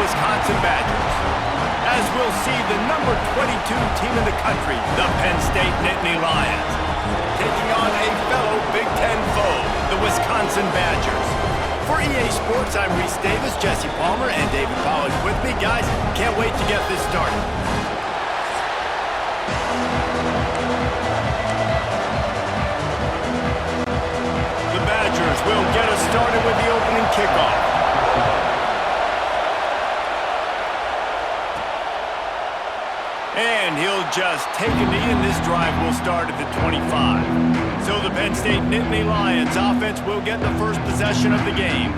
Wisconsin Badgers. As we'll see, the number 22 team in the country, the Penn State Nittany Lions, taking on a fellow Big Ten foe, the Wisconsin Badgers. For EA Sports, I'm Reese Davis, Jesse Palmer, and David Pollack with me. Guys, can't wait to get this started. The Badgers will get us started with the opening kickoff. And he'll just take a knee, and this drive will start at the 25. So the Penn State Nittany Lions offense will get the first possession of the game.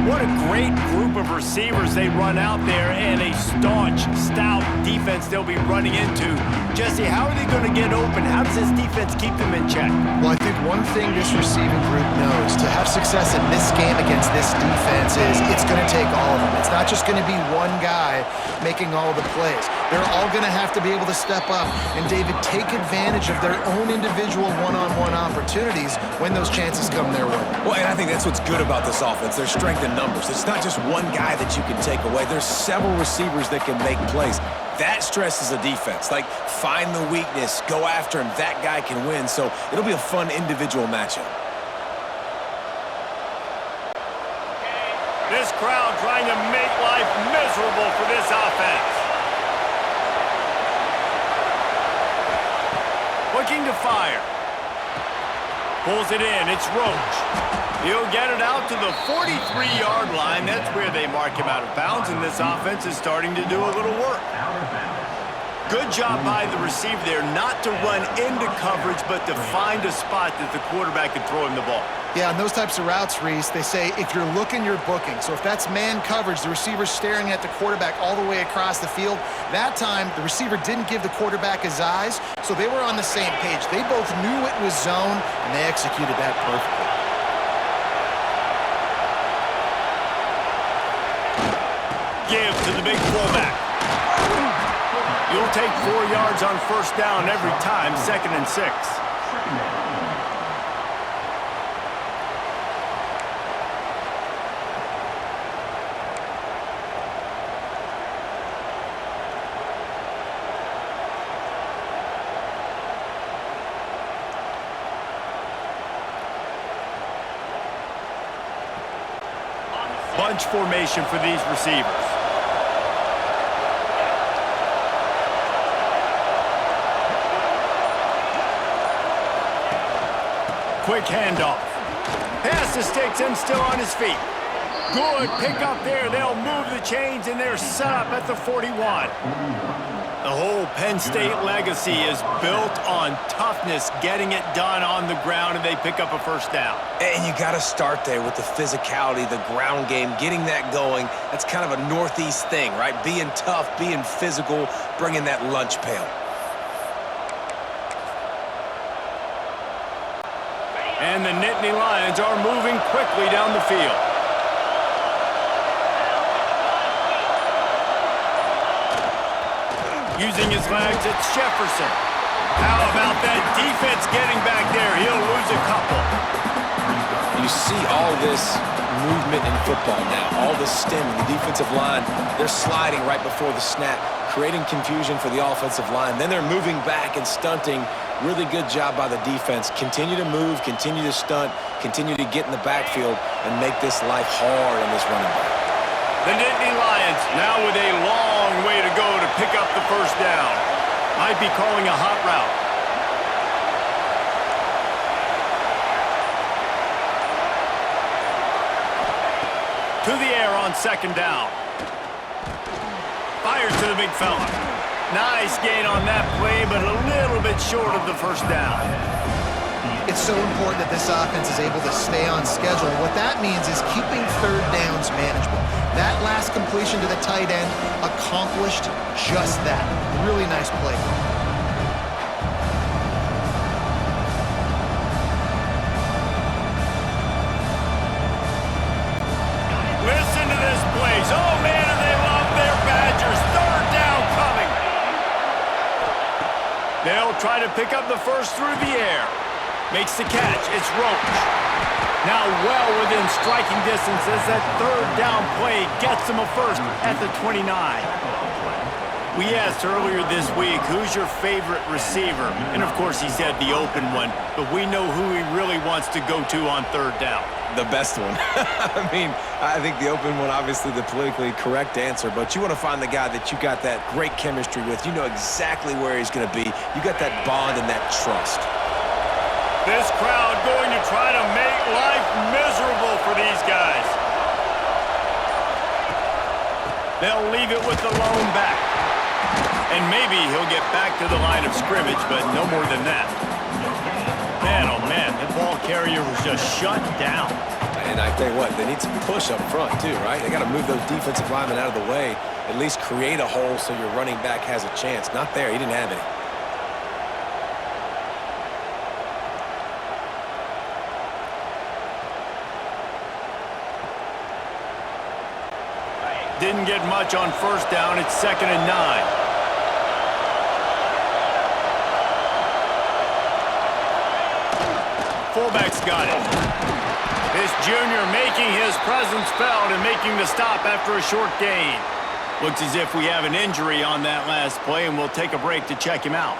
What a great group of receivers they run out there, and a staunch, stout defense they'll be running into. Jesse, how are they going to get open? How does this defense keep them in check? Well, I think one thing this receiving group knows, to have success in this game against this defense, is it's going to take all of them. It's not just going to be one guy making all the plays. They're all going to have to be able to step up and, David, take advantage of their own individual one-on-one opportunities when those chances come their way. Well, and I think that's what's good about this offense. Their strength in numbers. It's not just one guy that you can take away. There's several receivers that can make plays. That stresses a defense. Like, find the weakness, go after him. That guy can win. So it'll be a fun individual matchup. This crowd trying to make life miserable for this offense. Looking to fire. Pulls it in. It's Roach. He'll get it out to the 43-yard line. That's where they mark him out of bounds, and this offense is starting to do a little work. Good job by the receiver there not to run into coverage, but to find a spot that the quarterback can throw him the ball. Yeah, and those types of routes, Reese, they say if you're looking, you're booking. So if that's man coverage, the receiver's staring at the quarterback all the way across the field. That time, the receiver didn't give the quarterback his eyes, so they were on the same page. They both knew it was zone, and they executed that perfectly. Give to the big fullback. You'll take 4 yards on first down every time, 2nd and 6. Bunch formation for these receivers. Quick handoff. Pass to Sticks, still on his feet. Good pick up there. They'll move the chains, and they're set up at the 41. The whole Penn State legacy is built on toughness, getting it done on the ground, and they pick up a first down. And you got to start there with the physicality, the ground game, getting that going. That's kind of a Northeast thing, right? Being tough, being physical, bringing that lunch pail. And the Nittany Lions are moving quickly down the field. Using his legs, it's Jefferson. How about that defense getting back there? He'll lose a couple. You see all this movement in football now, all the stemming, the defensive line, they're sliding right before the snap, creating confusion for the offensive line. Then they're moving back and stunting. Really good job by the defense. Continue to move, continue to stunt, continue to get in the backfield and make this life hard on this running back. The Nittany Lions now with a long way to go to pick up the first down. Might be calling a hot route. To the air on 2nd down. Fires to the big fella. Nice gain on that play, but a little bit short of the first down. It's so important that this offense is able to stay on schedule. What that means is keeping 3rd downs manageable. That last completion to the tight end accomplished just that. Really nice play. Listen to this place. Oh, man, and they love their Badgers. 3rd down coming. They'll try to pick up the first through the air. Makes the catch. It's Roach. Now well within striking distance as that third down play gets them a first at the 29. We asked earlier this week, who's your favorite receiver? And of course he said the open one, but we know who he really wants to go to on third down. The best one. I mean, I think the open one, obviously the politically correct answer, but you want to find the guy that you got that great chemistry with. You know exactly where he's going to be. You got that bond and that trust. This crowd going to try to make life miserable for these guys. They'll leave it with the lone back. And maybe he'll get back to the line of scrimmage, but no more than that. Man, oh man, the ball carrier was just shut down. And I tell you what, they need some push up front too, right? They got to move those defensive linemen out of the way, at least create a hole so your running back has a chance. Not there, he didn't have any. Didn't get much on first down. It's 2nd and 9. Fullback's got it. This junior making his presence felt and making the stop after a short gain. Looks as if we have an injury on that last play, and we'll take a break to check him out.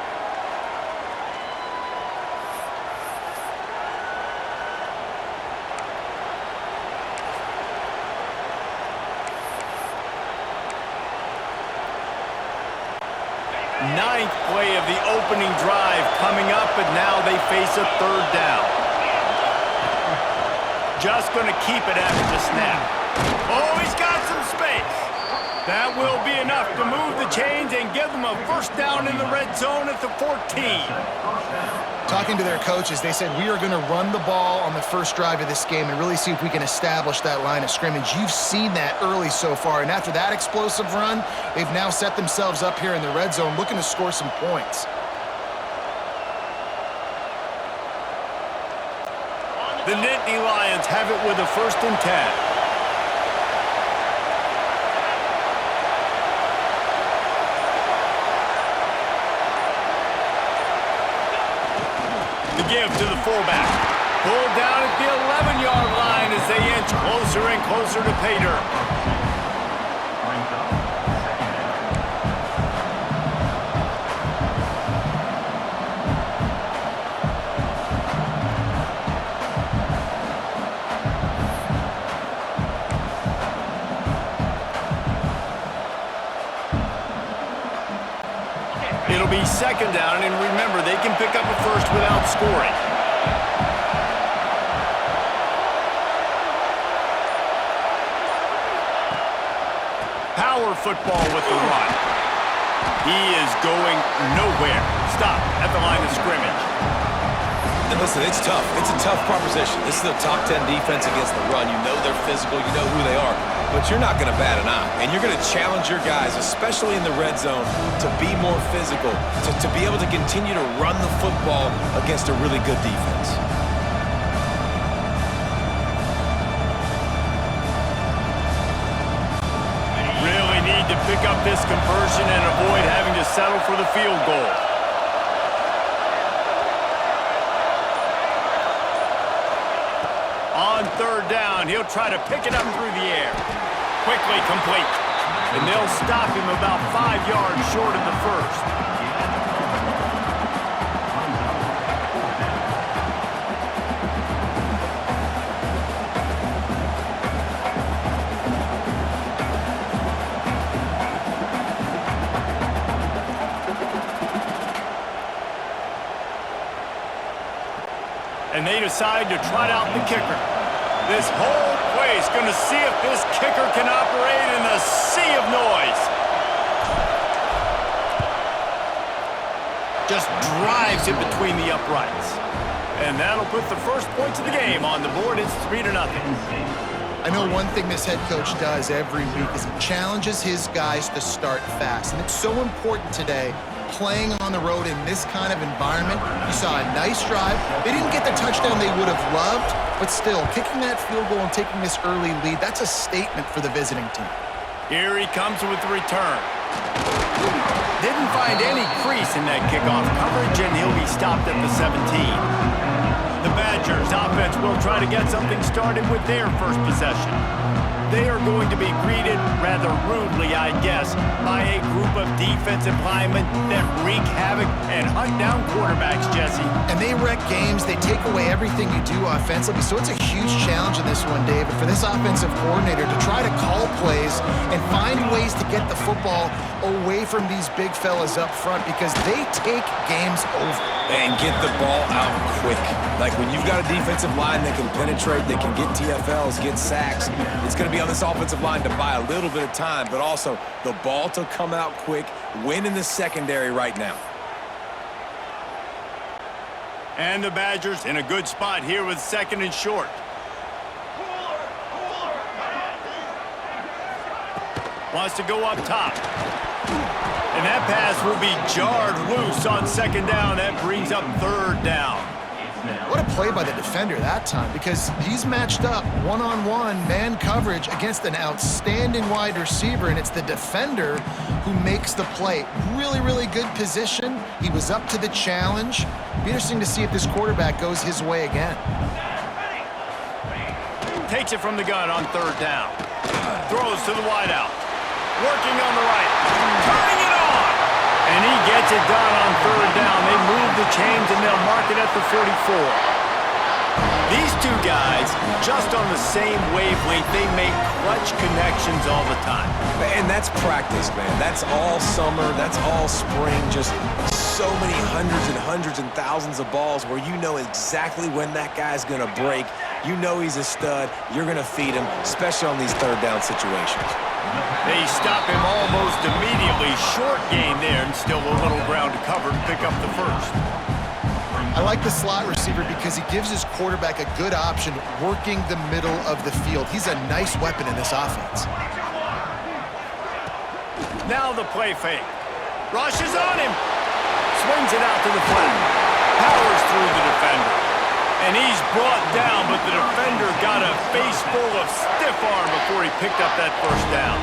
Ninth play of the opening drive coming up, but now they face a third down. Just going to keep it after the snap. Oh, he's got some space. That will be enough to move the chains and give them a first down in the red zone at the 14. Talking to their coaches, they said, we are going to run the ball on the first drive of this game and really see if we can establish that line of scrimmage. You've seen that early so far, and after that explosive run, they've now set themselves up here in the red zone looking to score some points. The Nittany Lions have it with a 1st and 10. The give to the fullback. Pulled down at the 11-yard line as they inch closer and closer to pay dirt. It'll be 2nd down, and remember, they can pick up a first without scoring. Power football with the run. He is going nowhere. Stop at the line of scrimmage. And listen, it's tough. It's a tough proposition. This is the top 10 defense against the run. You know they're physical. You know who they are. But you're not going to bat an eye. And you're going to challenge your guys, especially in the red zone, to be more physical, to be able to continue to run the football against a really good defense. Really need to pick up this conversion and avoid having to settle for the field goal. On third down, he'll try to pick it up through the air. Quickly complete. And they'll stop him about 5 yards short of the first. And they decide to trot out the kicker. This whole place going to see if this kicker can operate in the sea of noise. Just drives it between the uprights. And that'll put the first points of the game on the board. It's 3-0. I know one thing this head coach does every week is he challenges his guys to start fast. And it's so important today, playing on the road in this kind of environment. You saw a nice drive. They didn't get the touchdown they would have loved, but still, kicking that field goal and taking this early lead, that's a statement for the visiting team. Here he comes with the return. Didn't find any crease in that kickoff coverage, and he'll be stopped at the 17. The Badgers offense will try to get something started with their first possession. They are going to be greeted rather rudely, I guess, by a group of defensive linemen that wreak havoc and hunt down quarterbacks, Jesse. And they wreck games. They take away everything you do offensively. So it's a huge challenge in this one, David, for this offensive coordinator to try to call plays and find ways to get the football away from these big fellas up front because they take games over. And get the ball out quick. Like when you've got a defensive line that can penetrate, that can get TFLs, get sacks, it's going to be on this offensive line to buy a little bit of time, but also the ball to come out quick, win in the secondary right now. And the Badgers in a good spot here with 2nd and short. Wants to go up top. And that pass will be jarred loose on 2nd down. That brings up 3rd down. What a play by the defender that time because he's matched up one-on-one man coverage against an outstanding wide receiver, and it's the defender who makes the play. Really, really good position. He was up to the challenge. Be interesting to see if this quarterback goes his way again. Takes it from the gun on 3rd down. Throws to the wideout. Working on the right. Turning it on! And he gets it done on 3rd down. They move the chains and they'll mark it at the 44. These two guys, just on the same wavelength, they make clutch connections all the time. And that's practice, man. That's all summer. That's all spring. Just so many hundreds and thousands of balls where you know exactly when that guy's going to break. You know he's a stud. You're going to feed him, especially on these 3rd down situations. They stop him almost immediately. Short gain there and still a little ground to cover to pick up the 1st. I like the slot receiver because he gives his quarterback a good option working the middle of the field. He's a nice weapon in this offense. Now the play fake. Rushes on him. Swings it out to the flat. Powers through the defender. And he's brought down, but the defender got a face full of stiff arm before he picked up that 1st down.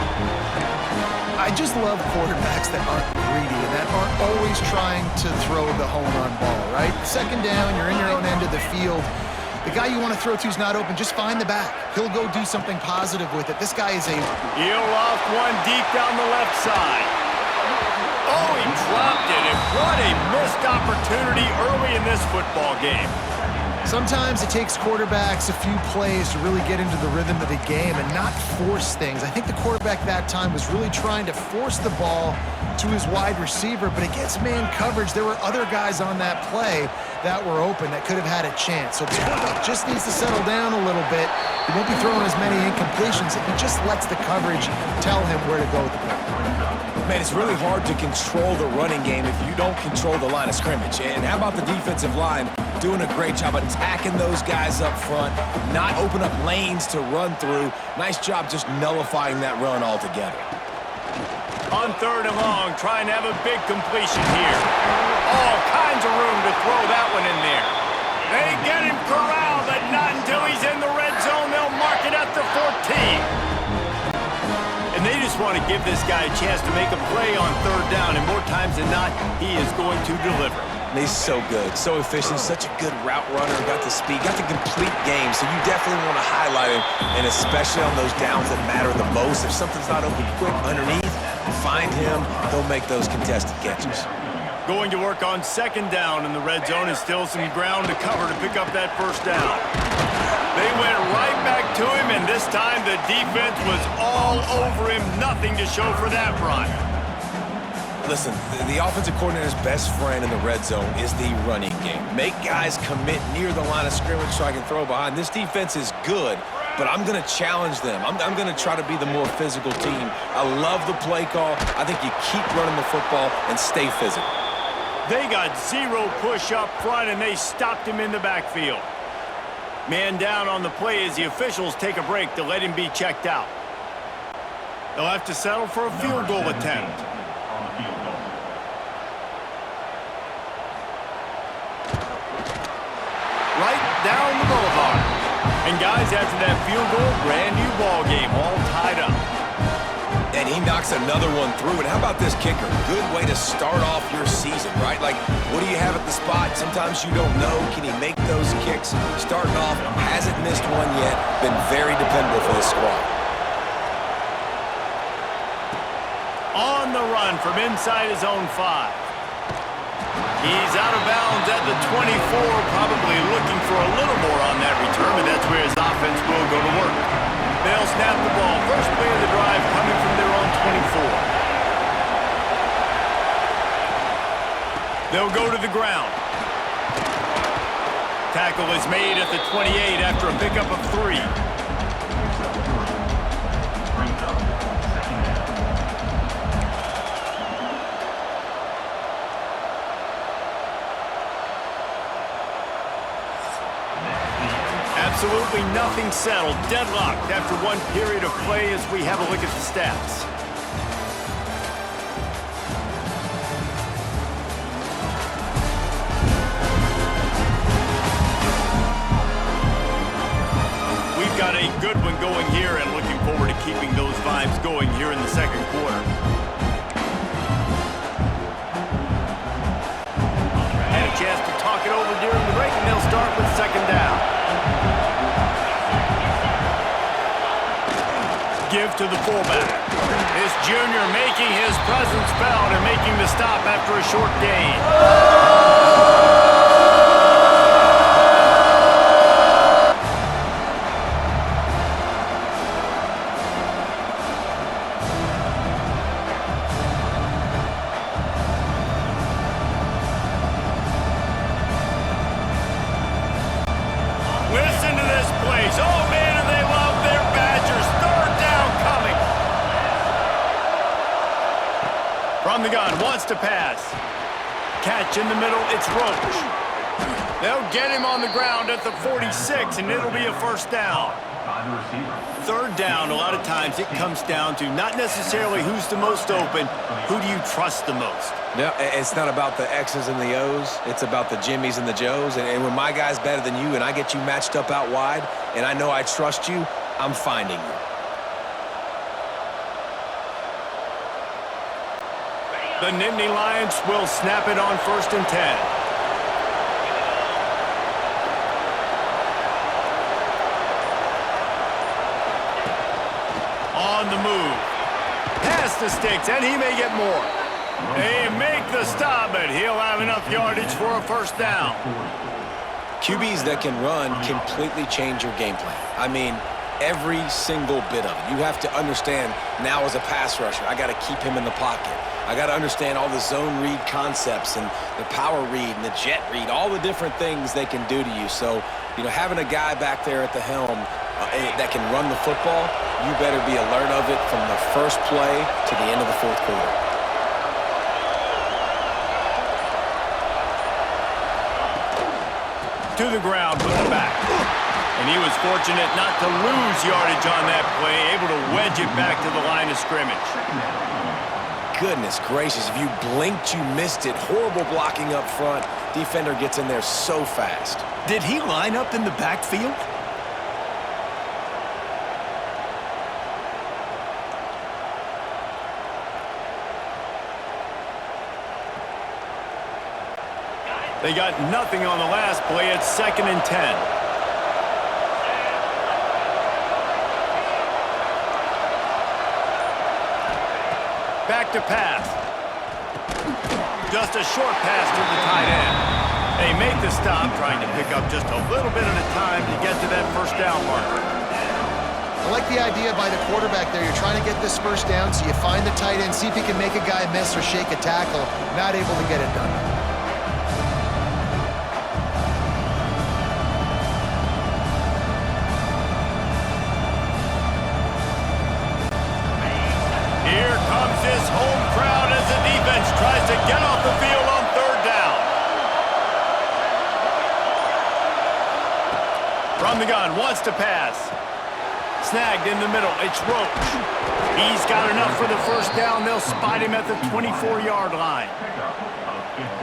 I just love quarterbacks that aren't greedy and that aren't always trying to throw the home run ball, right? 2nd down, you're in your own end of the field. The guy you want to throw to is not open. Just find the back. He'll go do something positive with it. This guy is a... He'll off one deep down the left side. Oh, he dropped it, and what a missed opportunity early in this football game. Sometimes it takes quarterbacks a few plays to really get into the rhythm of the game and not force things. I think the quarterback that time was really trying to force the ball to his wide receiver, but against man coverage, there were other guys on that play that were open that could have had a chance. So the quarterback just needs to settle down a little bit. He won't be throwing as many incompletions if he just lets the coverage tell him where to go with the ball. Man, it's really hard to control the running game if you don't control the line of scrimmage. And how about the defensive line doing a great job attacking those guys up front, not open up lanes to run through. Nice job just nullifying that run altogether. On 3rd and long, trying to have a big completion here. All kinds of room to throw that one in there. They get him corralled, but not until he's in the red zone. They'll mark it at the 14. And they just want to give this guy a chance to make a play on 3rd down, and more times than not, he is going to deliver. He's so good, so efficient, such a good route runner, got the speed, got the complete game, so you definitely want to highlight him, and especially on those downs that matter the most. If something's not open quick underneath, find him, he'll make those contested catches. Going to work on 2nd down in the red zone, and still some ground to cover to pick up that 1st down. They went right back to him, and this time the defense was all over him. Nothing to show for that run. Listen, the offensive coordinator's best friend in the red zone is the running game. Make guys commit near the line of scrimmage so I can throw behind. This defense is good, but I'm going to challenge them. I'm going to try to be the more physical team. I love the play call. I think you keep running the football and stay physical. They got 0 push up front, and they stopped him in the backfield. Man down on the play as the officials take a break to let him be checked out. They'll have to settle for a field goal attempt. Right down the boulevard. And guys, after that field goal, brand new ball game, all tied up. And He knocks another one through. And how about this kicker? Good way to start off your season, right? Like, what do you have at the spot? Sometimes you don't know. Can he make those kicks? Starting off, hasn't missed one yet. Been very dependable for this squad. On the run from inside his own 5. He's out of bounds at the 24, probably looking for a little more on that return, and that's where his offense will go to work. They'll snap the ball. First play of the drive coming from their own 24. They'll go to the ground. Tackle is made at the 28 after a pickup of 3. Absolutely nothing settled. Deadlocked after one period of play as we have a look at the stats. We've got a good one going here and looking forward to keeping those vibes going here in the second quarter. Had a chance to talk it over during the break, and they'll start with second down. Give to the fullback. This junior making his presence felt and making the stop after a short gain. Listen to this place. Oh, man, and they love their Badgers. Third down coming. From the gun, wants to pass. Catch in the middle, it's Roach. They'll get him on the ground at the 46, and it'll be a first down. Third down, a lot of times it comes down to not necessarily who's the most open, who do you trust the most? No, it's not about the X's and the O's. It's about the Jimmies and the Joes. And when my guy's better than you and I get you matched up out wide and I know I trust you, I'm finding you. The Nittany Lions will snap it on 1st and 10. On the move. Pass the sticks, and he may get more. They make the stop, but he'll have enough yardage for a first down. QBs that can run completely change your game plan. I mean, every single bit of it. You have to understand now as a pass rusher, I got to keep him in the pocket. I got to understand all the zone read concepts and the power read and the jet read, all the different things they can do to you. So, you know, having a guy back there at the helm that can run the football, you better be alert of it from the first play to the end of the fourth quarter. To the ground with the back. And he was fortunate not to lose yardage on that play, able to wedge it back to the line of scrimmage. Goodness gracious, if you blinked, you missed it. Horrible blocking up front. Defender gets in there so fast. Did he line up in the backfield? They got nothing on the last play. It's 2nd and 10. Back to pass. Just a short pass to the tight end. They make the stop, trying to pick up just a little bit at a time to get to that first down marker. I like the idea by the quarterback there. You're trying to get this first down, so you find the tight end, see if he can make a guy miss or shake a tackle. Not able to get it done. Here comes this home crowd as the defense tries to get off the field on 3rd down. From the gun, wants to pass. Snagged in the middle, it's Roach. He's got enough for the first down. They'll spot him at the 24-yard line.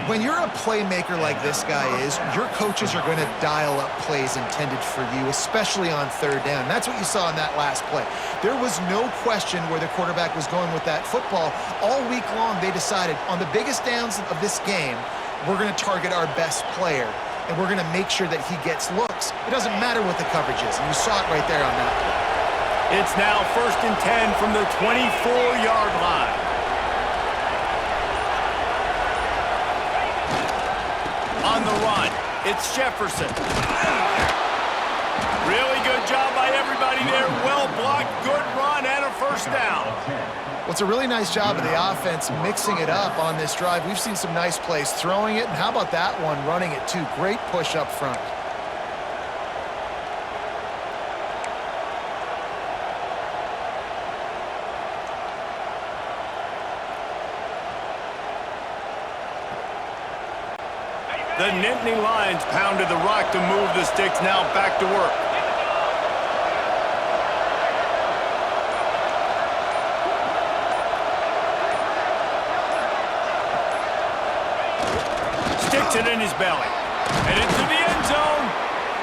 When you're a playmaker like this guy is, your coaches are going to dial up plays intended for you, especially on third down. And that's what you saw in that last play. There was no question where the quarterback was going with that football. All week long, they decided on the biggest downs of this game, we're going to target our best player, and we're going to make sure that he gets looks. It doesn't matter what the coverage is, and you saw it right there on that play. It's now 1st and 10 from the 24-yard line. On the run, it's Jefferson. Really good job by everybody there. Well blocked, good run, and a first down. Well, it's a really nice job of the offense mixing it up on this drive. We've seen some nice plays throwing it, and how about that one running it too? Great push up front. The Nittany Lions pounded the rock to move the sticks, now back to work. Sticks it in his belly. And into the end zone.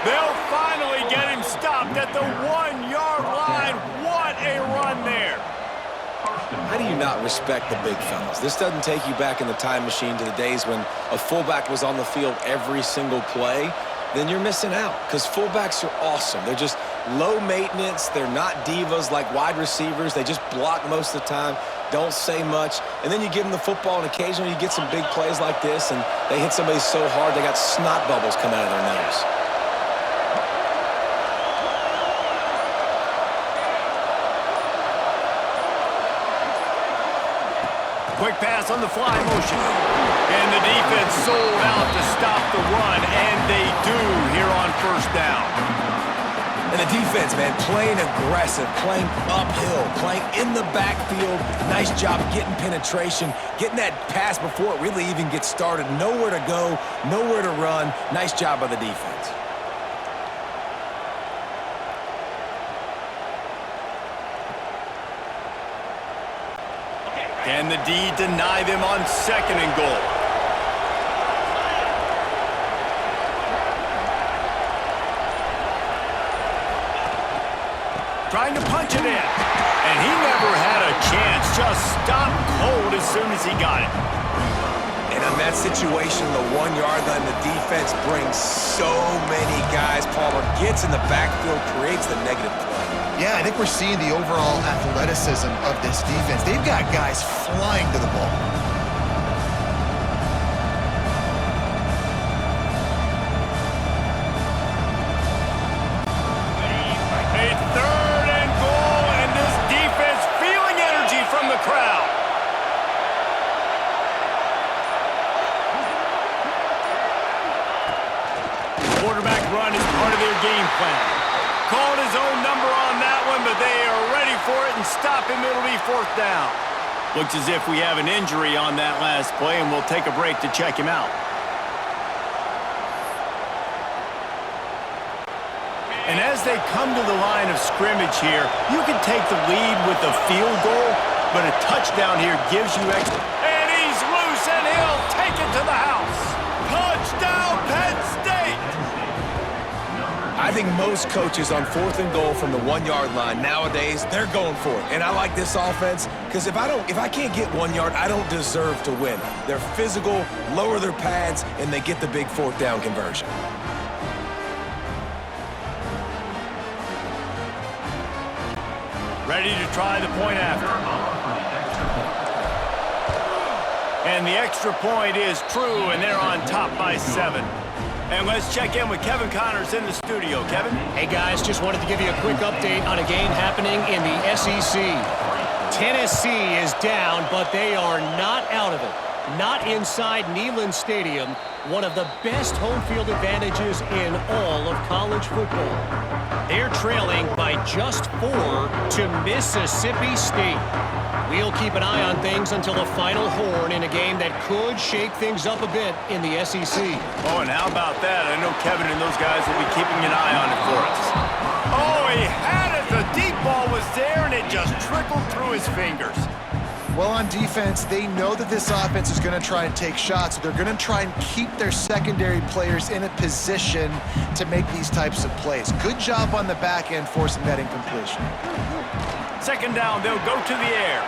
They'll finally get him stopped at the 1-yard line. What a run there. How do you not respect the big fellas? This doesn't take you back in the time machine to the days when a fullback was on the field every single play. Then you're missing out, because fullbacks are awesome. They're just low maintenance. They're not divas like wide receivers. They just block most of the time, don't say much. And then you give them the football, and occasionally you get some big plays like this, and they hit somebody so hard they got snot bubbles coming out of their nose. Quick pass on the fly motion. And the defense sold out to stop the run, and they do here on first down. And the defense, man, playing aggressive, playing uphill, playing in the backfield. Nice job getting penetration, getting that pass before it really even gets started. Nowhere to go, nowhere to run. Nice job by the defense. Can the D deny them on 2nd and goal? Trying to punch it in. And he never had a chance. Just stopped cold as soon as he got it. And on that situation, the 1-yard line, the defense brings so many guys. Palmer gets in the backfield, creates the negative play. Yeah, I think we're seeing the overall athleticism of this defense. They've got guys flying to the ball. A 3rd and goal, and this defense feeling energy from the crowd. Quarterback run is part of their game plan. Called his own number on that one, but they are ready for it and stop him. It'll be 4th down. Looks as if we have an injury on that last play, and we'll take a break to check him out. And as they come to the line of scrimmage here, you can take the lead with a field goal, but a touchdown here gives you extra. And he's loose, and he'll take it to the house. Touchdown, Penn State! I think most coaches on 4th and goal from the 1-yard line nowadays, they're going for it. And I like this offense because if I can't get 1 yard, I don't deserve to win. They're physical, lower their pads, and they get the big 4th down conversion. Ready to try the point after. And the extra point is true, and they're on top by 7. And let's check in with Kevin Connors in the studio. Kevin? Hey, guys, just wanted to give you a quick update on a game happening in the SEC. Tennessee is down, but they are not out of it. Not inside Neyland Stadium, one of the best home field advantages in all of college football. They're trailing by just 4 to Mississippi State. We'll keep an eye on things until the final horn in a game that could shake things up a bit in the SEC. Oh, and how about that? I know Kevin and those guys will be keeping an eye on it for us. Oh, he had it. The deep ball was there, and it just trickled through his fingers. Well, on defense, they know that this offense is going to try and take shots. So they're going to try and keep their secondary players in a position to make these types of plays. Good job on the back end forcing that incompletion. Second down, they'll go to the air.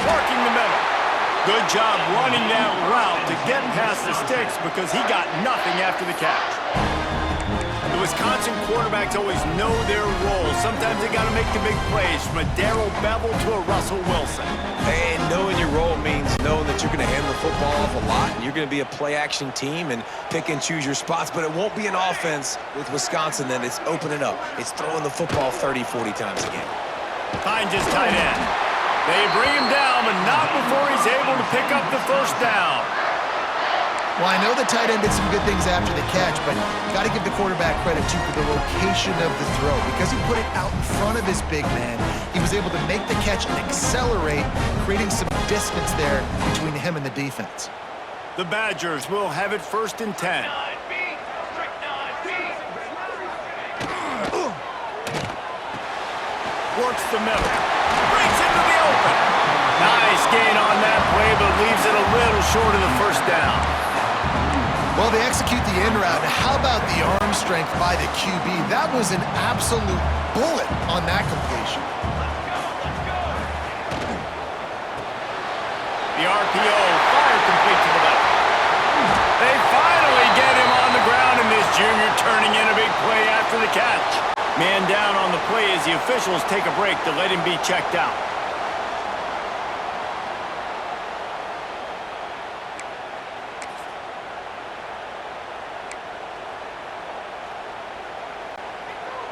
Working the middle. Good job running that route to get past the sticks because he got nothing after the catch. The Wisconsin quarterbacks always know their role. Sometimes they got to make the big plays, from a Darrell Bevell to a Russell Wilson. And knowing your role means knowing that you're going to hand the football off a lot, and you're going to be a play-action team and pick and choose your spots, but it won't be an offense with Wisconsin that it's opening up. It's throwing the football 30, 40 times a game. Finds his tight end. They bring him down, but not before he's able to pick up the first down. Well, I know the tight end did some good things after the catch, but got to give the quarterback credit, too, for the location of the throw. Because he put it out in front of his big man, he was able to make the catch and accelerate, creating some distance there between him and the defense. The Badgers will have it 1st and 10. Works the middle. Breaks into the open. Nice gain on that play, but leaves it a little short of the first down. Well, they execute the in route. How about the arm strength by the QB? That was an absolute bullet on that completion. The RPO fire complete to the left. They finally get him on the ground, and this junior turning in a big play after the catch. Man down on the play as the officials take a break to let him be checked out.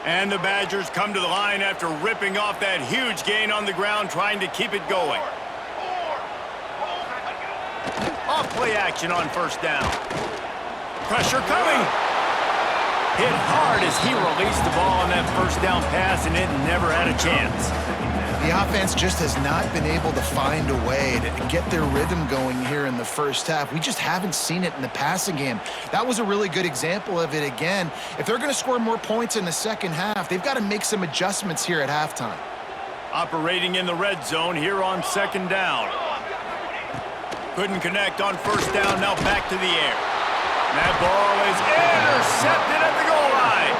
And the Badgers come to the line after ripping off that huge gain on the ground, trying to keep it going. Off play action on first down. Pressure coming. Hit hard as he released the ball on that first down pass, and it never had a chance. The offense just has not been able to find a way to get their rhythm going here in the first half. We just haven't seen it in the passing game. That was a really good example of it again. If they're going to score more points in the second half, they've got to make some adjustments here at halftime. Operating in the red zone here on second down. Couldn't connect on first down, now back to the air. That ball is intercepted at the goal line.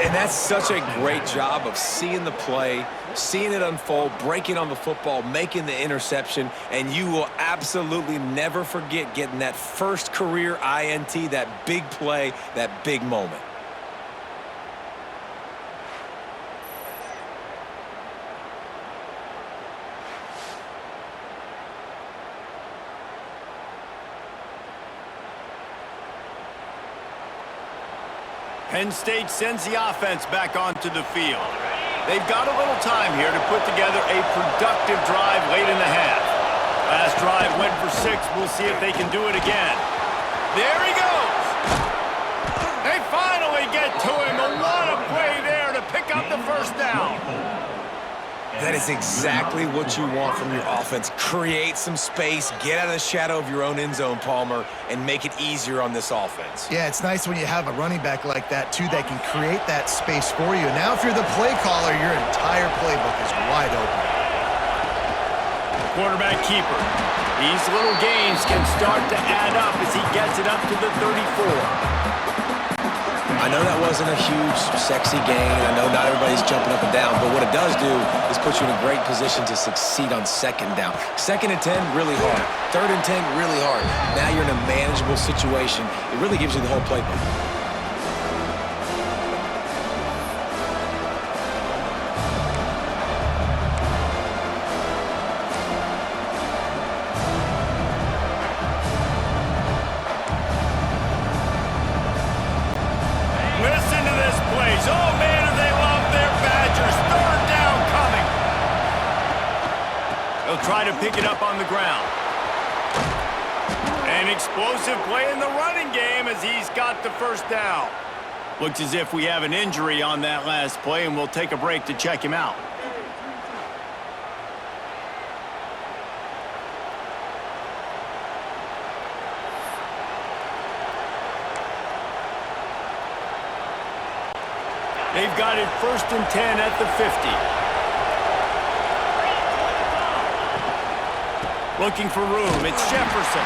And that's such a great job of seeing the play, seeing it unfold, breaking on the football, making the interception, and you will absolutely never forget getting that first career INT, that big play, that big moment. Penn State sends the offense back onto the field. They've got a little time here to put together a productive drive late in the half. Last drive went for 6. We'll see if they can do it again. There he goes. They finally get to him. A lot of play there to pick up the first down. That is exactly what you want from your offense. Create some space, get out of the shadow of your own end zone, Palmer, and make it easier on this offense. Yeah, it's nice when you have a running back like that, too, that can create that space for you. Now, if you're the play caller, your entire playbook is wide open. Quarterback keeper. These little gains can start to add up as he gets it up to the 34. I know that wasn't a huge, sexy gain. I know not everybody's jumping up and down, but what it does do is put you in a great position to succeed on second down. 2nd and 10, really hard. 3rd and 10, really hard. Now you're in a manageable situation. It really gives you the whole playbook. Try to pick it up on the ground. An explosive play in the running game as he's got the first down. Looks as if we have an injury on that last play, and we'll take a break to check him out. They've got it 1st and 10 at the 50. Looking for room, it's Jefferson.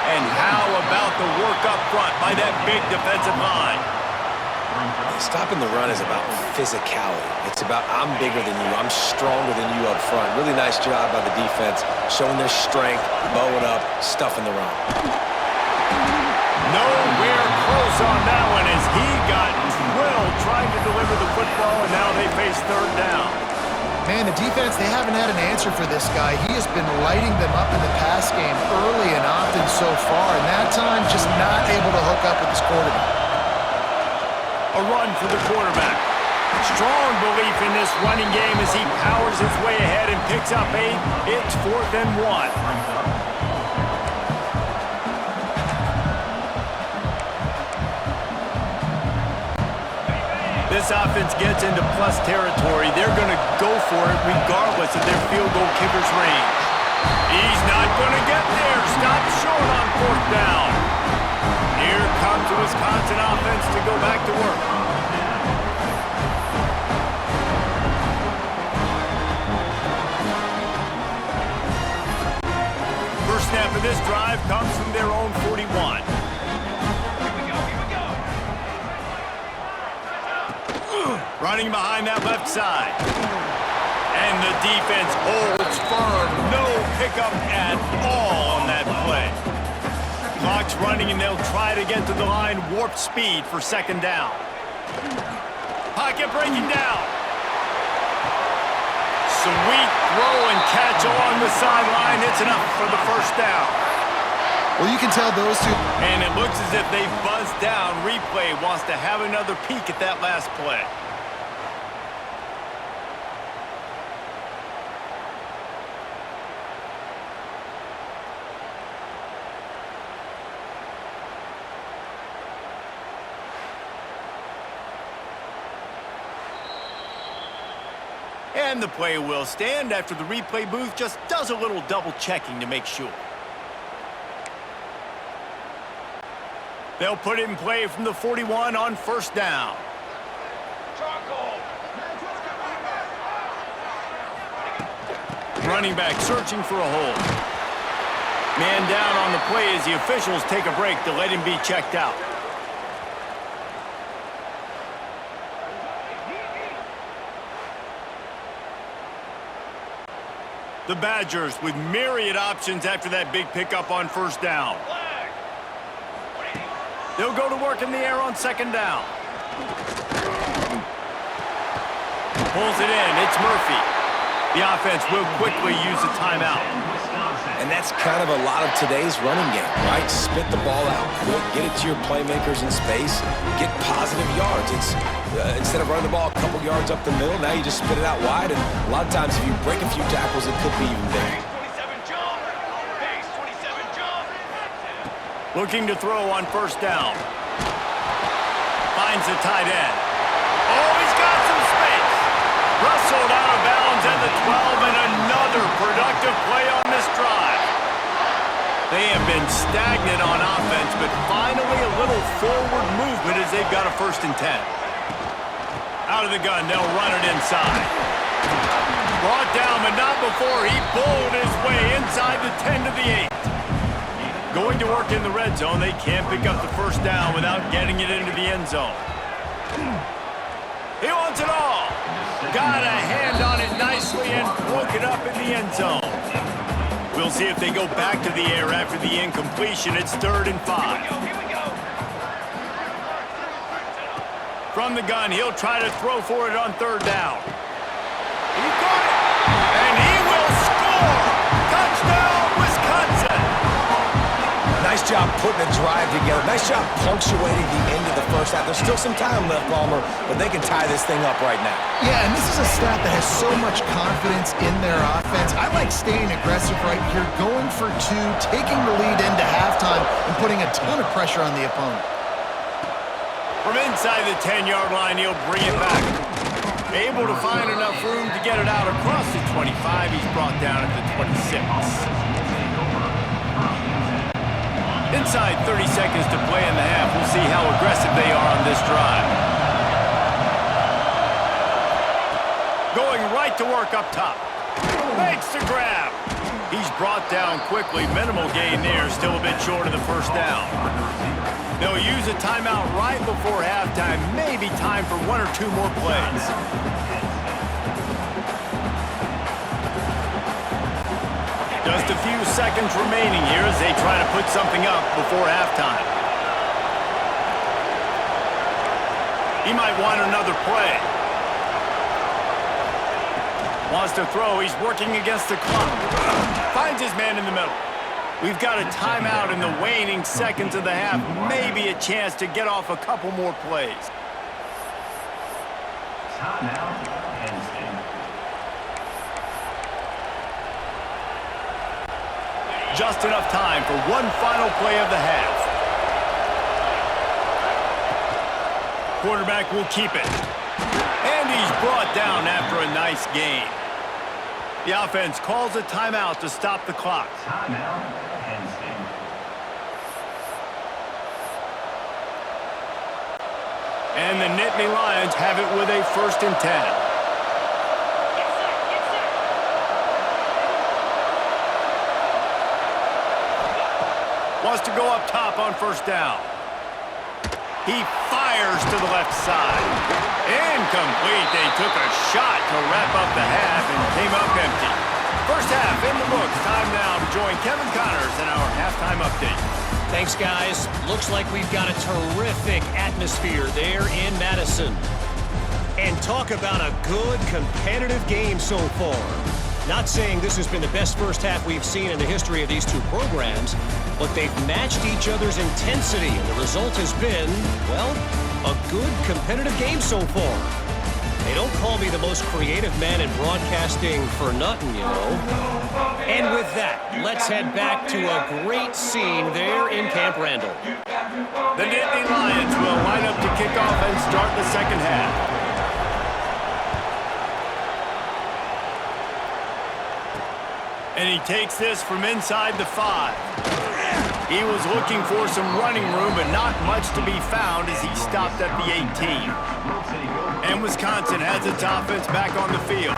And how about the work up front by that big defensive line? Stopping the run is about physicality. It's about I'm bigger than you, I'm stronger than you up front. Really nice job by the defense, showing their strength, bowing up, stuffing the run. Nowhere close on that one as he got drilled trying to deliver the football, and now they face 3rd down. Man, the defense, they haven't had an answer for this guy. He has been lighting them up in the pass game early and often so far, and that time just not able to hook up with his quarterback. A run for the quarterback. Strong belief in this running game as he powers his way ahead and picks up 8. It's 4th and 1. This offense gets into plus territory. They're going to go for it regardless of their field goal kicker's range. He's not going to get there. Stop short on 4th down. Here comes the Wisconsin offense to go back to work. First snap of this drive comes from their own 41. Running behind that left side. And the defense holds firm. No pickup at all on that play. Clock's running, and they'll try to get to the line. Warp speed for 2nd down. Pocket breaking down. Sweet throw and catch along the sideline. It's enough for the 1st down. Well, you can tell those two. And it looks as if they've buzzed down. Replay wants to have another peek at that last play. And the play will stand after the replay booth just does a little double checking to make sure. They'll put it in play from the 41 on 1st down. Running back searching for a hole. Man down on the play as the officials take a break to let him be checked out. The Badgers with myriad options after that big pickup on 1st down. They'll go to work in the air on 2nd down. Pulls it in. It's Murphy. The offense will quickly use a timeout. And that's kind of a lot of today's running game, right? Spit the ball out quick, get it to your playmakers in space, get positive yards. It's instead of running the ball a couple yards up the middle, now you just spit it out wide, and a lot of times if you break a few tackles, it could be even bigger. Looking to throw on 1st down. Finds the tight end. Oh, he's got some space. Rustled out of bounds at the 12, and another productive play on this drive. They have been stagnant on offense, but finally a little forward movement as they've got a 1st and 10. Out of the gun, they'll run it inside. Brought down, but not before he bowled his way inside the 10 to the 8. Going to work in the red zone, they can't pick up the 1st down without getting it into the end zone. He wants it all. Got a hand on it nicely and broke it up in the end zone. We'll see if they go back to the air after the incompletion. It's 3rd and 5. From the gun, he'll try to throw for it on 3rd down. He got it, and he will score. Touchdown, Wisconsin. Nice job putting a drive together. Nice job punctuating the end of the 1st half. There's still some time left, Palmer, but they can tie this thing up right now. Yeah, and this is a staff that has so much confidence in their offense. I like staying aggressive right here, going for 2, taking the lead into halftime, and putting a ton of pressure on the opponent. From inside the 10-yard line, he'll bring it back. Able to find enough room to get it out across the 25. He's brought down at the 26. Inside 30 seconds to play in the half. We'll see how aggressive they are on this drive. back to work up top. Makes the grab. He's brought down quickly. Minimal gain there. Still a bit short of the first down. They'll use a timeout right before halftime. Maybe time for one or two more plays. Just a few seconds remaining here as they try to put something up before halftime. He might want another play. Wants to throw. He's working against the clock. Finds his man in the middle. We've got a timeout in the waning seconds of the half. Maybe a chance to get off a couple more plays. Just enough time for one final play of the half. Quarterback will keep it. And he's brought down after a nice gain. The offense calls a timeout to stop the clock. And the Nittany Lions have it with a 1st and 10. Wants to go up top on 1st down. He fires to the left side. Incomplete. They took a shot to wrap up the half and came up empty. First half in the books. Time now to join Kevin Connors in our halftime update. Thanks, guys. Looks like we've got a terrific atmosphere there in Madison. And talk about a good competitive game so far. Not saying this has been the best first half we've seen in the history of these two programs, but they've matched each other's intensity, and the result has been, well, a good competitive game so far. They don't call me the most creative man in broadcasting for nothing, you know. And with that, let's head back to a great scene there in Camp Randall. The Nittany Lions will line up to kick off and start the second half. And he takes this from inside the 5. He was looking for some running room, but not much to be found as he stopped at the 18. And Wisconsin has its offense back on the field.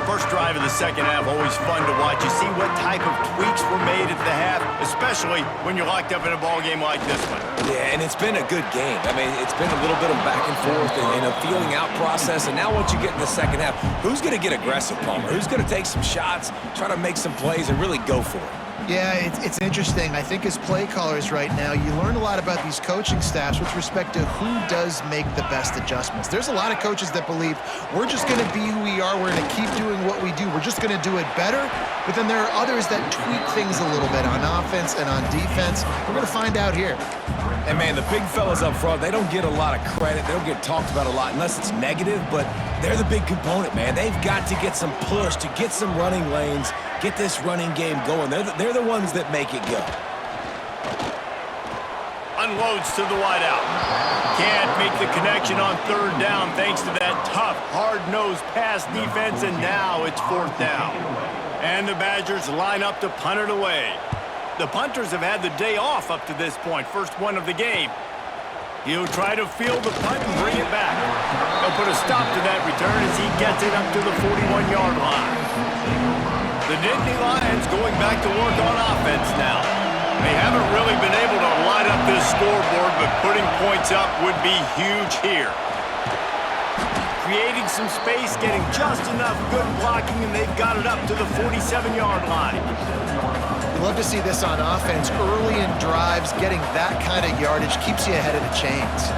First drive of the second half, always fun to watch. You see what type of tweaks were made at the half, especially when you're locked up in a ball game like this one. Yeah, and it's been a good game. I mean, it's been a little bit of back and forth and a feeling out process. And now once you get in the second half, who's going to get aggressive, Palmer? Who's going to take some shots, try to make some plays, and really go for it? Yeah, it's interesting. I think as play callers right now, you learn a lot about these coaching staffs with respect to who does make the best adjustments. There's a lot of coaches that believe we're just going to be who we are. We're going to keep doing what we do. We're just going to do it better. But then there are others that tweak things a little bit on offense and on defense. We're going to find out here. And, man, the big fellas up front, they don't get a lot of credit. They don't get talked about a lot unless it's negative, but they're the big component, man. They've got to get some push, to get some running lanes, get this running game going. They're the ones that make it go. Unloads to the wideout. Can't make the connection on 3rd down thanks to that tough, hard-nosed pass defense, and now it's 4th down. And the Badgers line up to punt it away. The punters have had the day off up to this point, first one of the game. He'll try to field the punt and bring it back. He'll put a stop to that return as he gets it up to the 41-yard line. The Nittany Lions going back to work on offense now. They haven't really been able to light up this scoreboard, but putting points up would be huge here. Creating some space, getting just enough good blocking, and they've got it up to the 47-yard line. Love to see this on offense. Early in drives, getting that kind of yardage keeps you ahead of the chains.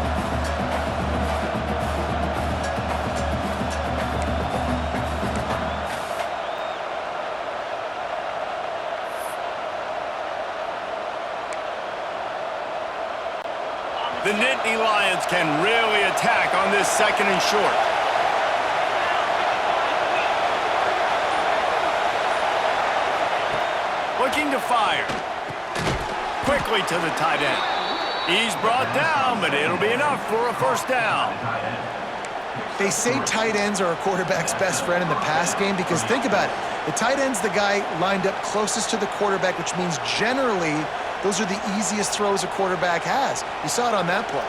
The Nittany Lions can really attack on this 2nd and short. Looking to fire. Quickly to the tight end. He's brought down, but it'll be enough for a 1st down. They say tight ends are a quarterback's best friend in the pass game because think about it. The tight end's the guy lined up closest to the quarterback, which means generally those are the easiest throws a quarterback has. You saw it on that play.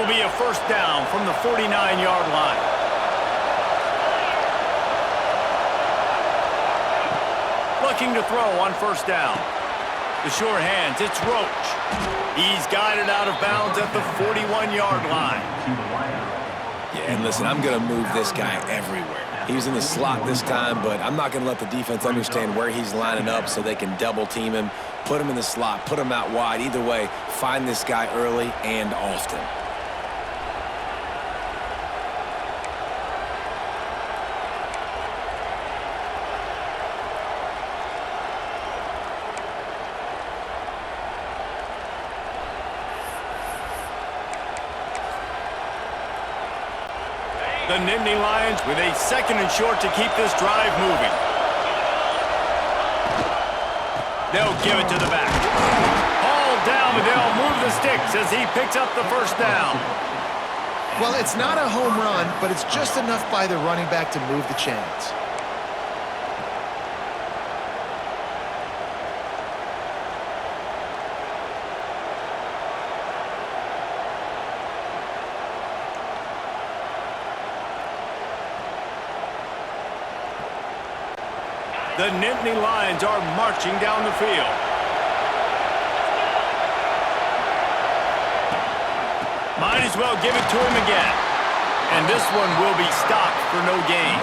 It'll be a first down from the 49-yard line. Looking to throw on first down. The short hands, it's Roach. He's guided out of bounds at the 41-yard line. Yeah, and listen, I'm going to move this guy everywhere. He's in the slot this time, but I'm not going to let the defense understand where he's lining up so they can double team him, put him in the slot, put him out wide. Either way, find this guy early and often. The Nittany Lions with a 2nd and short to keep this drive moving. They'll give it to the back. All down, but they'll move the sticks as he picks up the first down. Well, it's not a home run, but it's just enough by the running back to move the chains. The Nittany Lions are marching down the field. Might as well give it to him again. And this one will be stopped for no gain.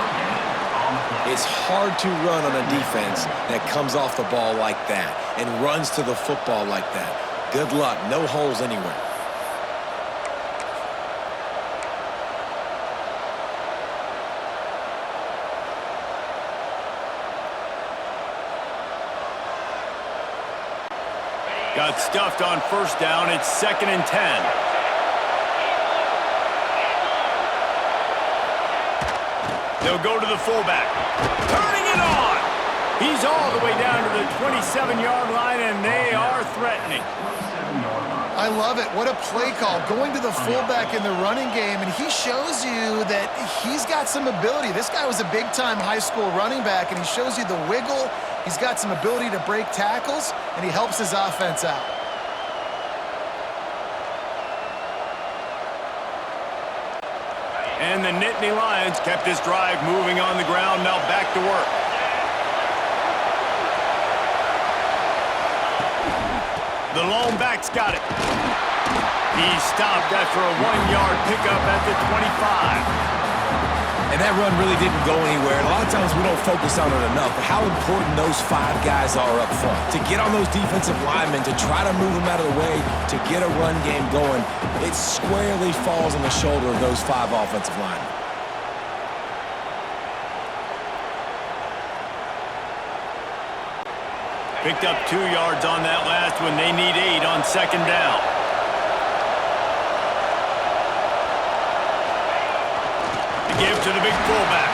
It's hard to run on a defense that comes off the ball like that and runs to the football like that. Good luck. No holes anywhere. Got stuffed on first down. It's 2nd and 10. They'll go to the fullback. Turning it on. He's all the way down to the 27-yard line, and they are threatening. I love it. What a play call. Going to the fullback in the running game, and he shows you that he's got some ability. This guy was a big-time high school running back, and he shows you the wiggle. He's got some ability to break tackles, and he helps his offense out. And the Nittany Lions kept this drive moving on the ground. Now back to work. The lone back's got it. He's stopped after a 1-yard pickup at the 25. And that run really didn't go anywhere. And a lot of times we don't focus on it enough, but how important those 5 guys are up front. To get on those defensive linemen, to try to move them out of the way, to get a run game going, it squarely falls on the shoulder of those 5 offensive linemen. Picked up 2 yards on that last one. They need 8 on 2nd down. Give to the big fullback.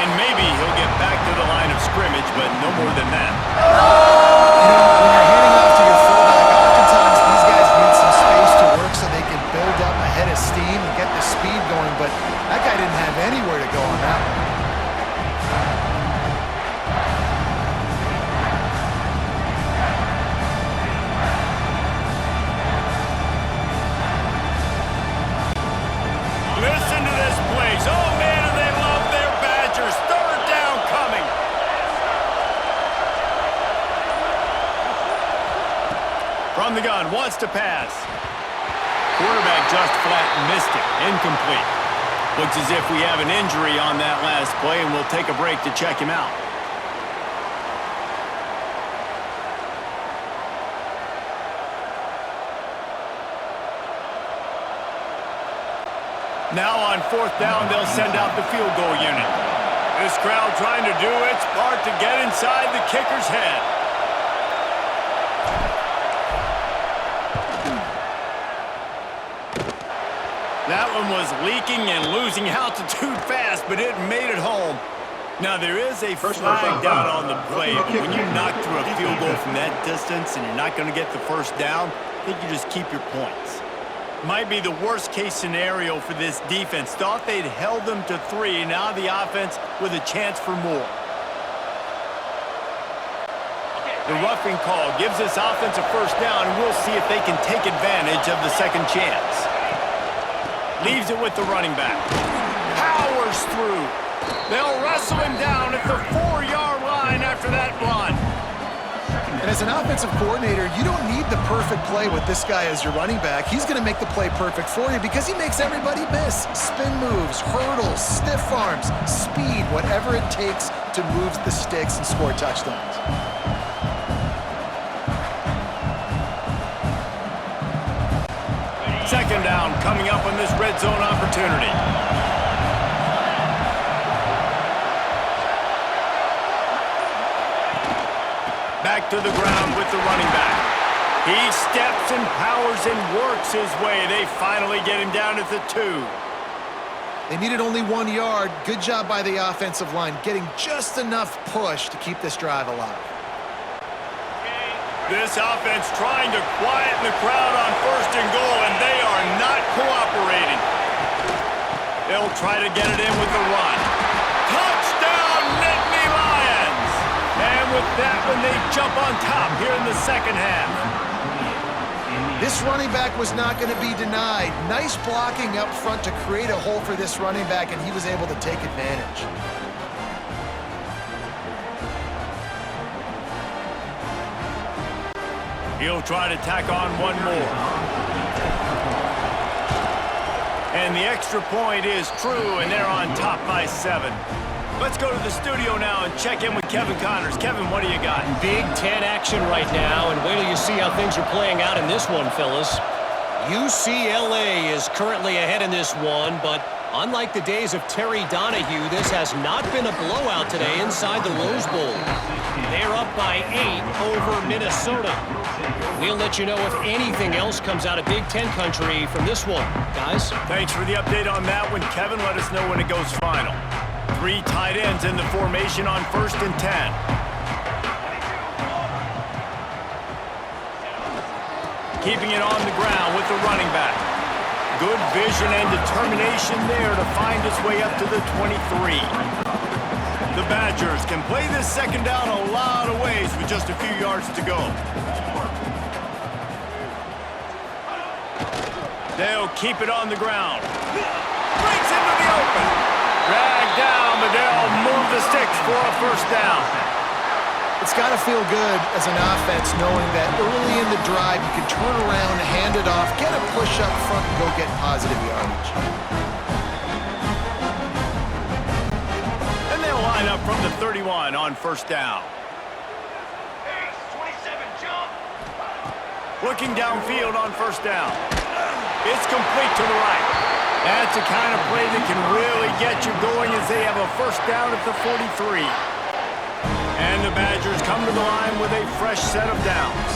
And maybe he'll get back to the line of scrimmage, but no more than that. You know, when you're handing off to your fullback, oftentimes these guys need some space to work so they can build up a head of steam and get the speed going, but that guy didn't have anywhere to go on that one. Listen to this place. Oh, man, do they love their Badgers. 3rd down coming. From the gun, wants to pass. Quarterback just flat missed it. Incomplete. Looks as if we have an injury on that last play, and we'll take a break to check him out. Now on 4th down, they'll send out the field goal unit. This crowd trying to do its part to get inside the kicker's head. That one was leaking and losing altitude fast, but it made it home. Now, there is a flag down on the play, but when you knock through a field goal from that distance and you're not going to get the first down, I think you just keep your points. Might be the worst-case scenario for this defense. Thought they'd held them to 3. Now the offense with a chance for more. The roughing call gives this offense a first down, and we'll see if they can take advantage of the second chance. Leaves it with the running back. Powers through. They'll wrestle him down at the 4-yard line after that run. And as an offensive coordinator, you don't need the perfect play with this guy as your running back. He's going to make the play perfect for you because he makes everybody miss. Spin moves, hurdles, stiff arms, speed, whatever it takes to move the sticks and score touchdowns. Second down coming up on this red zone opportunity. Back to the ground with the running back. He steps and powers and works his way. They finally get him down at the 2. They needed only 1 yard. Good job by the offensive line, getting just enough push to keep this drive alive. This offense trying to quieten the crowd on 1st and goal, and they are not cooperating. They'll try to get it in with the run. Touchdown, Nittany Lions! And with that one, they jump on top here in the second half. This running back was not going to be denied. Nice blocking up front to create a hole for this running back, and he was able to take advantage. He'll try to tack on one more. And the extra point is true, and they're on top by 7. Let's go to the studio now and check in with Kevin Connors. Kevin, what do you got? Big Ten action right now, and wait till you see how things are playing out in this one, fellas. UCLA is currently ahead in this one, but unlike the days of Terry Donahue, this has not been a blowout today inside the Rose Bowl. They're up by 8 over Minnesota. We'll let you know if anything else comes out of Big Ten country from this one, guys. Thanks for the update on that one, Kevin. Let us know when it goes final. 3 tight ends in the formation on 1st and 10. Keeping it on the ground with the running back. Good vision and determination there to find his way up to the 23. The Badgers can play this second down a lot of ways with just a few yards to go. They'll keep it on the ground. Breaks into the open. Dragged down, but they'll move the sticks for a 1st down. It's got to feel good as an offense knowing that early in the drive you can turn around, hand it off, get a push up front, and go get positive yardage. And they'll line up from the 31 on 1st down. Looking downfield on 1st down. It's complete to the right. That's the kind of play that can really get you going as they have a 1st down at the 43. And the Badgers come to the line with a fresh set of downs.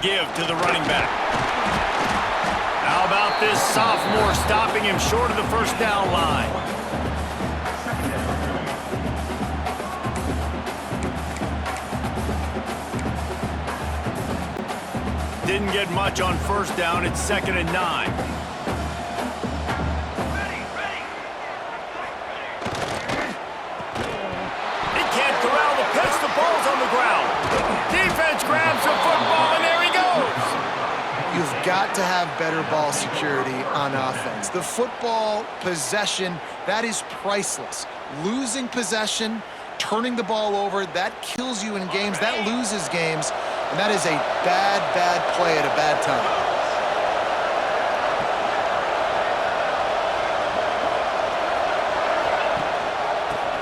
Give to the running back. How about this sophomore stopping him short of the 1st down line? Didn't get much on 1st down. It's 2nd and 9. He can't corral the pitch. The ball's on the ground. Defense grabs the football, and there he goes. You've got to have better ball security on offense. The football possession, that is priceless. Losing possession, turning the ball over, that kills you in games. That loses games. And that is a bad, bad play at a bad time.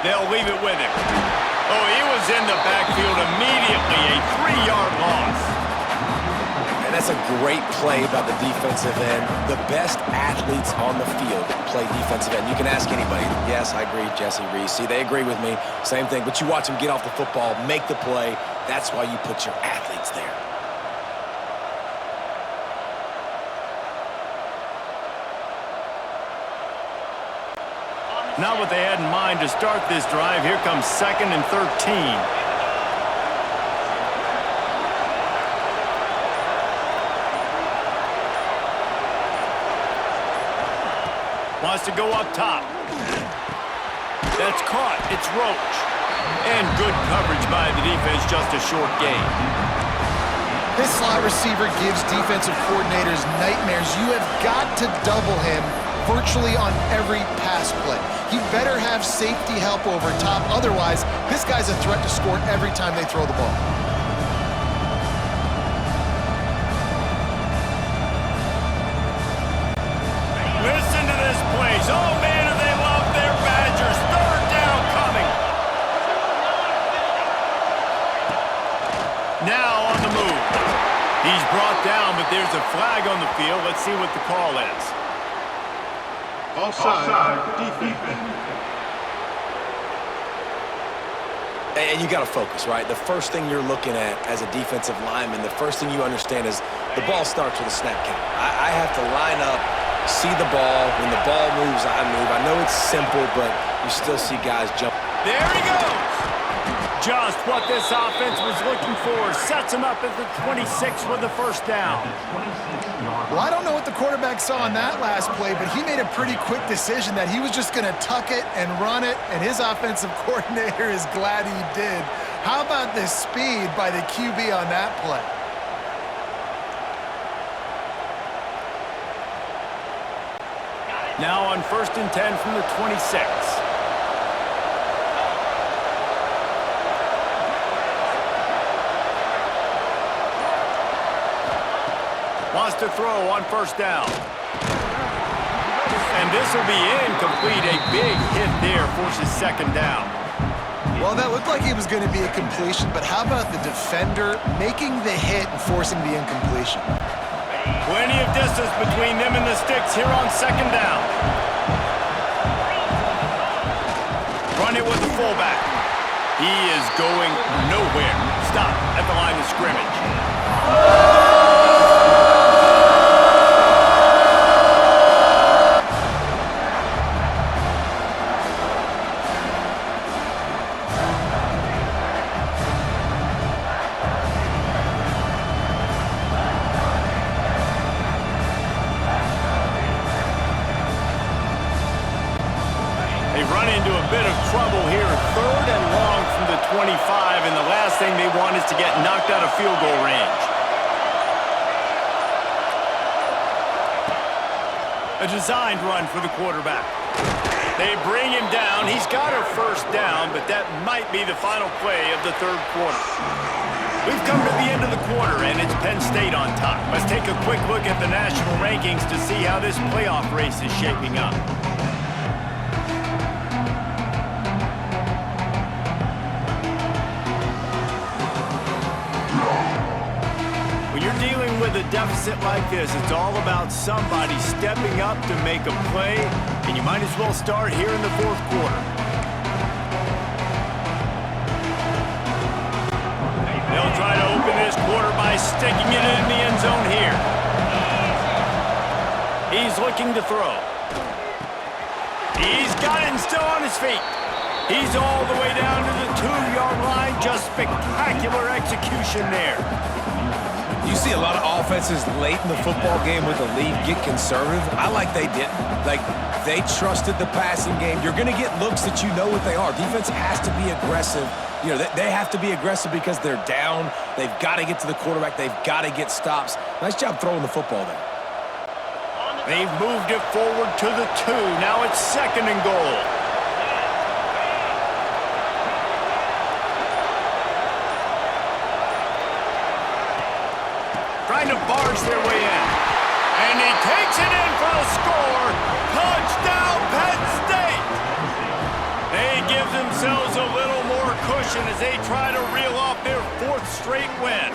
They'll leave it with him. Oh, he was in the backfield immediately. A 3-yard loss. And that's a great play by the defensive end. The best athletes on the field play defensive end. You can ask anybody. Yes, I agree, Jesse Reese. See, they agree with me. Same thing. But you watch them get off the football, make the play. That's why you put your athletes there. Not what they had in mind to start this drive. Here comes 2nd and 13. Wants to go up top. That's caught. It's Roach. And good coverage by the defense, just a short gain. This slot receiver gives defensive coordinators nightmares. You have got to double him virtually on every pass play. He better have safety help over top. Otherwise, this guy's a threat to score every time they throw the ball. Listen to this place. Oh, man, do they love their Badgers. Third down coming. Now on the move. He's brought down, but there's a flag on the field. Let's see what the call is. Offside, defense. And you got to focus, right? The first thing you're looking at as a defensive lineman, the first thing you understand is the ball starts with a snap count. I have to line up, see the ball. When the ball moves, I move. I know it's simple, but you still see guys jump. There he goes. Just what this offense was looking for. Sets him up at the 26 with the first down. Well, I don't know what the quarterback saw on that last play, but he made a pretty quick decision that he was just going to tuck it and run it, and his offensive coordinator is glad he did. How about the speed by the QB on that play? Now on 1st and 10 from the 26. Wants to throw on 1st down. And this will be incomplete. A big hit there forces 2nd down. Well, that looked like it was going to be a completion, but how about the defender making the hit and forcing the incompletion? Plenty of distance between them and the sticks here on 2nd down. Run it with the fullback. He is going nowhere. Stop at the line of scrimmage. Run into a bit of trouble here. 3rd and long from the 25, and the last thing they want is to get knocked out of field goal range. A designed run for the quarterback. They bring him down. He's got a 1st down, but that might be the final play of the 3rd quarter. We've come to the end of the quarter, and it's Penn State on top. Let's take a quick look at the national rankings to see how this playoff race is shaping up. Dealing with a deficit like this, it's all about somebody stepping up to make a play, and you might as well start here in the 4th quarter. They'll try to open this quarter by sticking it in the end zone here. He's looking to throw. He's got it and still on his feet. He's all the way down to the 2-yard line. Just spectacular execution there. You see a lot of offenses late in the football game with the lead get conservative. I like they didn't. Like, they trusted the passing game. You're going to get looks that you know what they are. Defense has to be aggressive. You know, they have to be aggressive because they're down. They've got to get to the quarterback. They've got to get stops. Nice job throwing the football there. They've moved it forward to the 2. Now it's 2nd and goal. Trying to barge their way in. And he takes it in for the score. Touchdown, Penn State! They give themselves a little more cushion as they try to reel off their 4th straight win.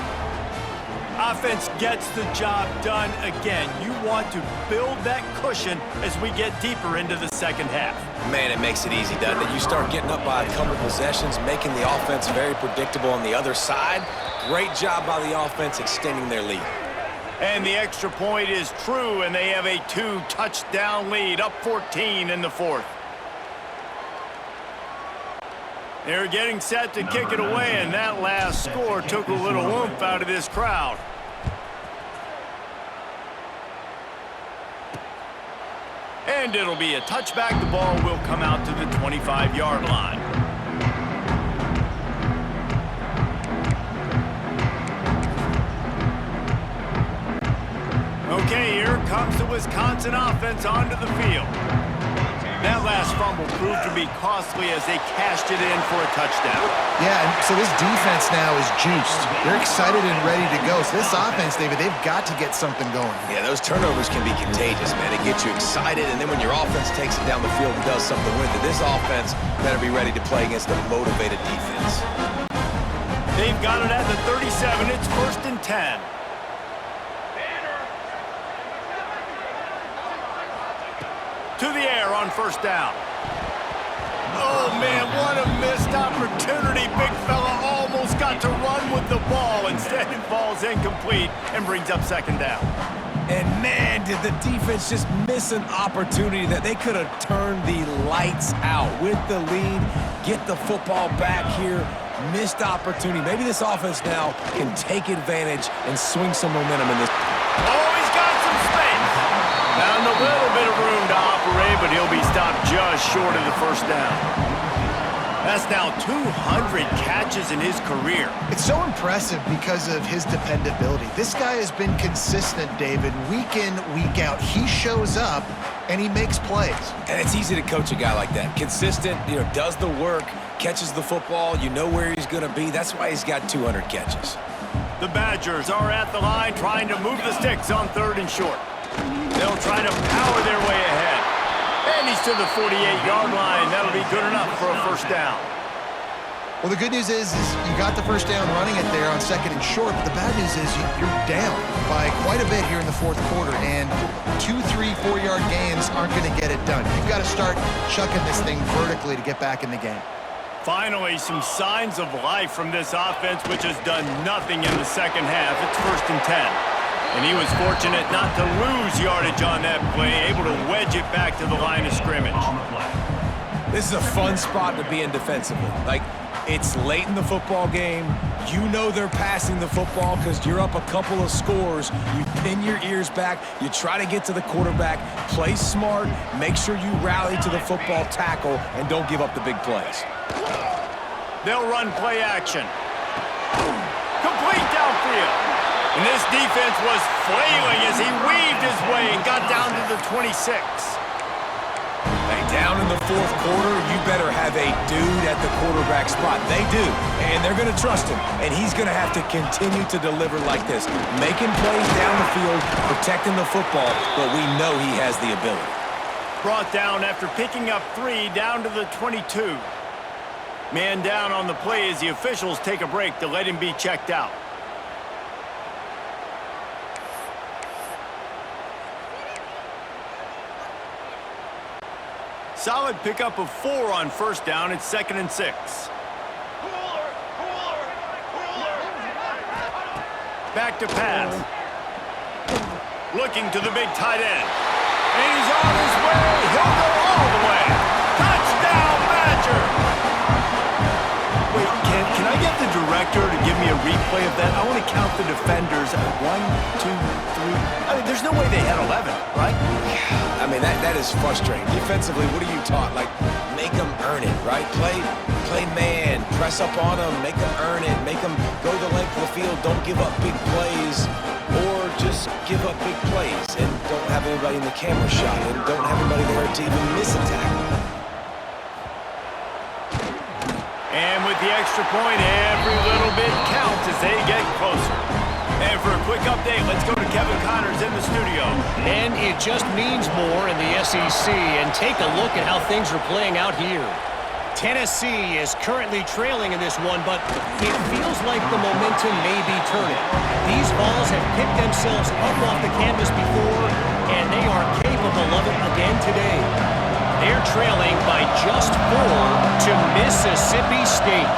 Offense gets the job done again. You want to build that cushion as we get deeper into the 2nd half. Man, it makes it easy, doesn't it? You start getting up by a couple possessions, making the offense very predictable on the other side. Great job by the offense extending their lead. And the extra point is true, and they have a 2-touchdown lead, up 14 in the 4th. They're getting set to kick it away, and that last score took a little oomph out of this crowd. And it'll be a touchback. The ball will come out to the 25-yard line. Okay, here comes the Wisconsin offense onto the field. That last fumble proved to be costly as they cashed it in for a touchdown. Yeah, and so this defense now is juiced. They're excited and ready to go. So this offense, David, they've got to get something going. Yeah, those turnovers can be contagious, man. It gets you excited, and then when your offense takes it down the field and does something with it, this offense better be ready to play against a motivated defense. They've got it at the 37. It's 1st and 10. To the air on 1st down. Oh, man, what a missed opportunity. Big fella almost got to run with the ball. Instead, it falls incomplete and brings up 2nd down. And, man, did the defense just miss an opportunity that they could have turned the lights out with the lead, get the football back here. Missed opportunity. Maybe this offense now can take advantage and swing some momentum in this. Oh, he's got some space. Found a little bit of room to operate, but he'll be stopped just short of the 1st down. That's now 200 catches in his career. It's so impressive because of his dependability. This guy has been consistent, David, week in, week out. He shows up, and he makes plays. And it's easy to coach a guy like that. Consistent, does the work, catches the football, you know where he's going to be. That's why he's got 200 catches. The Badgers are at the line trying to move the sticks on 3rd and short. They'll try to power their way ahead. And he's to the 48-yard line. That'll be good enough for a 1st down. Well, the good news is you got the 1st down running it there on 2nd and short, but the bad news is you're down by quite a bit here in the 4th quarter, and 2, 3, 4-yard gains aren't going to get it done. You've got to start chucking this thing vertically to get back in the game. Finally, some signs of life from this offense, which has done nothing in the 2nd half. It's 1st and 10. And he was fortunate not to lose yardage on that play, able to wedge it back to the line of scrimmage. This is a fun spot to be in defensively. Like, it's late in the football game. You know they're passing the football because you're up a couple of scores. You pin your ears back. You try to get to the quarterback. Play smart. Make sure you rally to the football tackle and don't give up the big plays. They'll run play action. Complete downfield. And this defense was flailing as he weaved his way and got down to the 26. Hey, down in the 4th quarter, you better have a dude at the quarterback spot. They do, and they're going to trust him, and he's going to have to continue to deliver like this, making plays down the field, protecting the football, but we know he has the ability. Brought down after picking up 3 down to the 22. Man down on the play as the officials take a break to let him be checked out. Solid pickup of 4 on 1st down. It's 2nd and 6. Back to pass. Looking to the big tight end. And he's on his way. He'll go all the way. Touchdown, Badger! Wait, can I get the director to give me a replay of that? I want to count the defenders. 1, 2, 3. I mean, there's no way they had 11, right? I mean, that is frustrating. Defensively, what are you taught? Like, make them earn it, right? Play man, press up on them, make them earn it, make them go the length of the field, don't give up big plays, or just give up big plays and don't have anybody in the camera shot and don't have anybody there to even miss a tackle. And with the extra point, every little bit counts as they get closer. And for a quick update, let's go to Kevin Connors in the studio. And it just means more in the SEC. And take a look at how things are playing out here. Tennessee is currently trailing in this one, but it feels like the momentum may be turning. These balls have picked themselves up off the canvas before, and they are capable of it again today. They're trailing by just 4 to Mississippi State.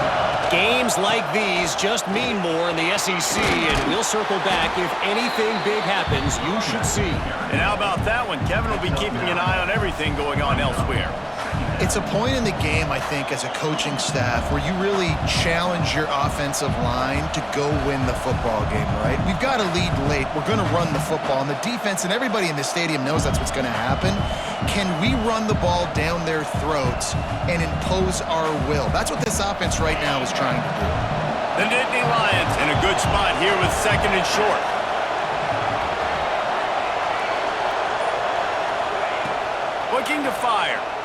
Games like these just mean more in the SEC, and we'll circle back. If anything big happens, you should see. And how about that one? Kevin will be keeping an eye on everything going on elsewhere. It's a point in the game, I think, as a coaching staff where you really challenge your offensive line to go win the football game, right? We've got to lead late. We're going to run the football. And the defense and everybody in the stadium knows that's what's going to happen. Can we run the ball down their throats and impose our will? That's what this offense right now is trying to do. The Nittany Lions in a good spot here with 2nd and short. looking to fire.